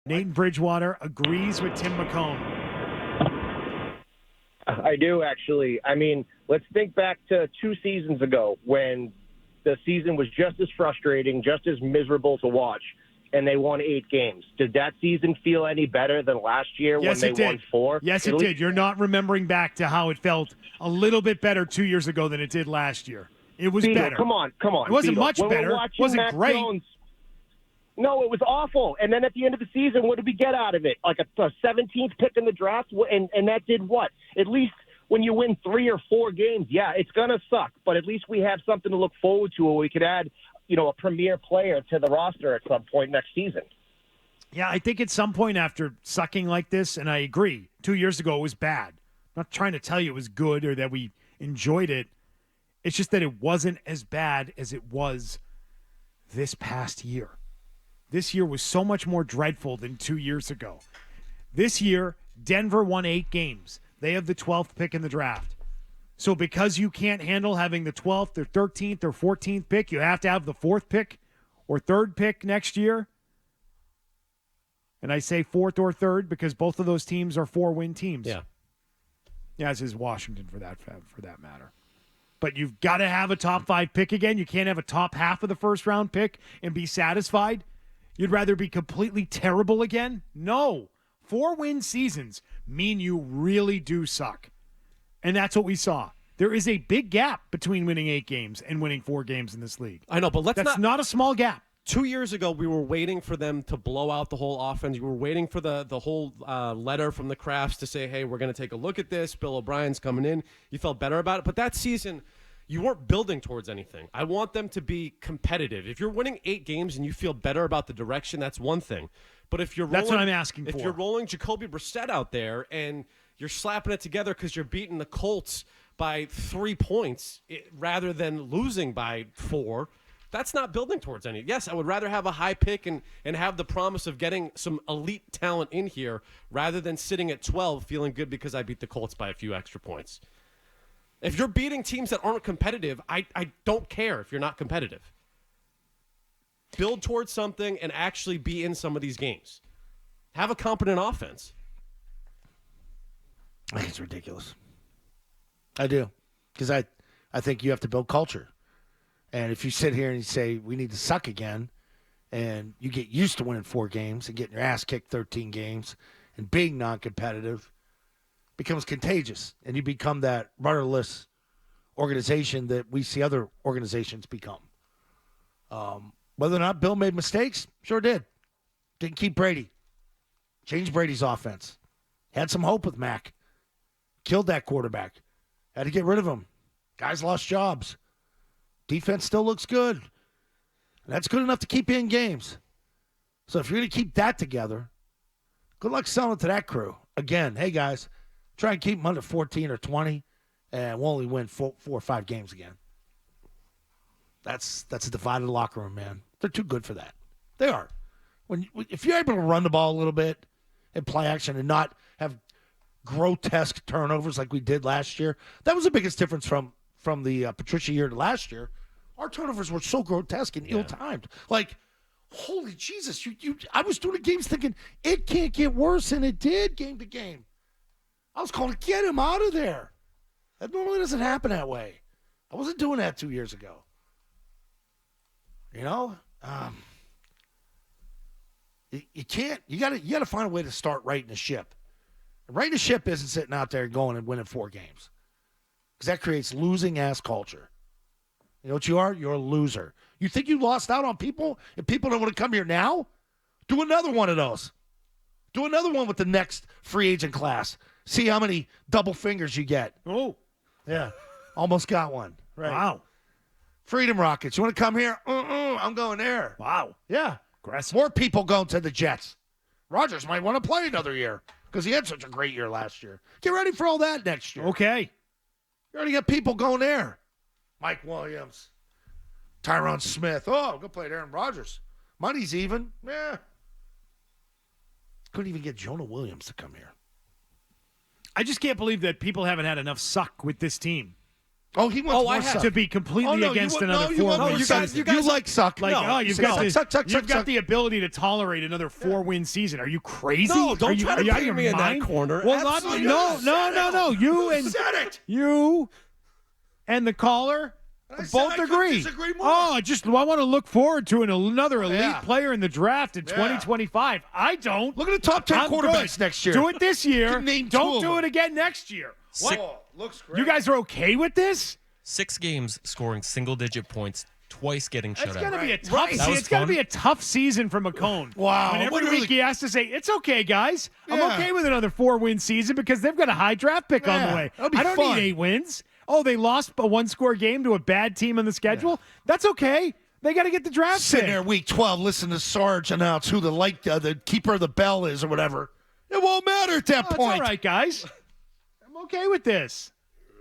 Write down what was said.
Nate Bridgewater agrees with Tim McCone. I do, actually. I mean, let's think back to 2 seasons ago when the season was just as frustrating, just as miserable to watch, and they won 8 games. Did that season feel any better than last year when they won 4? Yes, it did. You're not remembering back to how it felt a little bit better 2 years ago than it did last year. It was better. Come on. It wasn't much better. It wasn't Mac great. Jones, no, it was awful. And then at the end of the season, what did we get out of it? Like a 17th pick in the draft, and that did what? At least when you win 3 or 4 games, yeah, it's going to suck. But at least we have something to look forward to where we could add, a premier player to the roster at some point next season. Yeah, I think at some point after sucking like this, and I agree, 2 years ago it was bad. I'm not trying to tell you it was good or that we enjoyed it. It's just that it wasn't as bad as it was this past year. This year was so much more dreadful than 2 years ago. This year, Denver won 8 games. They have the 12th pick in the draft. So because you can't handle having the 12th or 13th or 14th pick, you have to have the 4th pick or 3rd pick next year. And I say 4th or 3rd because both of those teams are 4-win teams. Yeah. Yeah, as is Washington for that matter. But you've got to have a top 5 pick again. You can't have a top half of the first round pick and be satisfied. You'd rather be completely terrible again? No. 4-win seasons mean you really do suck. And that's what we saw. There is a big gap between winning 8 games and winning 4 games in this league. I know, but that's not a small gap. 2 years ago, we were waiting for them to blow out the whole offense. We were waiting for the whole letter from the Crafts to say, hey, we're going to take a look at this. Bill O'Brien's coming in. You felt better about it. But that season, you weren't building towards anything. I want them to be competitive. If you're winning 8 games and you feel better about the direction, that's one thing. But if you're rolling, that's what I'm asking for. If you're rolling Jacoby Brissett out there and you're slapping it together because you're beating the Colts by 3 points rather than losing by 4, that's not building towards any. Yes, I would rather have a high pick and have the promise of getting some elite talent in here rather than sitting at 12 feeling good because I beat the Colts by a few extra points. If you're beating teams that aren't competitive, I don't care if you're not competitive. Build towards something and actually be in some of these games. Have a competent offense. I think it's ridiculous. I do. Because I think you have to build culture. And if you sit here and you say, we need to suck again, and you get used to winning 4 games and getting your ass kicked 13 games and being non-competitive, becomes contagious, and you become that rudderless organization that we see other organizations become. Whether or not Bill made mistakes, sure did. Didn't keep Brady. Changed Brady's offense. Had some hope with Mac. Killed that quarterback. Had to get rid of him. Guys lost jobs. Defense still looks good. And that's good enough to keep you in games. So if you're going to keep that together, good luck selling to that crew. Again, hey, guys, try and keep them under 14 or 20, and we'll only win 4 or 5 games again. That's a divided locker room, man. They're too good for that. They are. If you're able to run the ball a little bit and play action and not have grotesque turnovers like we did last year, that was the biggest difference from the Patricia year to last year. Our turnovers were so grotesque and ill-timed. Like, holy Jesus, I was doing the games thinking it can't get worse, and it did game to game. I was calling, get him out of there. That normally doesn't happen that way. I wasn't doing that 2 years ago. You know? You can't. You gotta find a way to start righting the ship. And righting the ship isn't sitting out there going and winning 4 games. Because that creates losing-ass culture. You know what you are? You're a loser. You think you lost out on people and people don't want to come here now? Do another one of those. Do another one with the next free agent class. See how many double fingers you get. Oh. Yeah. Almost got one. Right. Wow. Freedom Rockets. You want to come here? I'm going there. Wow. Yeah. Aggressive. More people going to the Jets. Rodgers might want to play another year because he had such a great year last year. Get ready for all that next year. Okay. You already got people going there. Mike Williams. Tyron Smith. Oh, go play at Aaron Rodgers. Money's even. Yeah. Couldn't even get Jonah Williams to come here. I just can't believe that people haven't had enough suck with this team. Oh, he wants more I have suck. to be completely Oh, no, against you, another you 4 want win more you season. guys- suck. you guys- like suck. Like, No, you've suck, got the, suck, you've got suck. the ability to tolerate another 4-win season. Are you crazy? No, don't are you, try to are you out of paint your me in that mind? corner. Well, not, Absolutely no. You and said it. you and the caller said both I couldn't agree. disagree more. Oh, I want to look forward to another elite Yeah. player in the draft in 2025. I don't. Look at the top 10 I'm quarterbacks good. next year. Do it this year. Can name two Don't of do them. it again next year. What? Oh, looks great. You guys are okay with this? 6 games scoring single-digit points, twice getting shut It's out. gonna be a tough. Right. That was It's gonna fun. be a tough season for McCone. Wow. And every What are week the- he has to say, "It's okay, guys. I'm Yeah. okay with another 4-win season because they've got a high draft pick on Yeah. the way. That'll be I don't fun. need 8 wins. Oh, they lost a 1-score game to a bad team on the schedule. That's okay. They got to get the draft Sitting pick. there week 12, listen to Sarge announce who the keeper of the bell is or whatever. It won't matter at that Oh, it's point. all right, guys. I'm okay with this.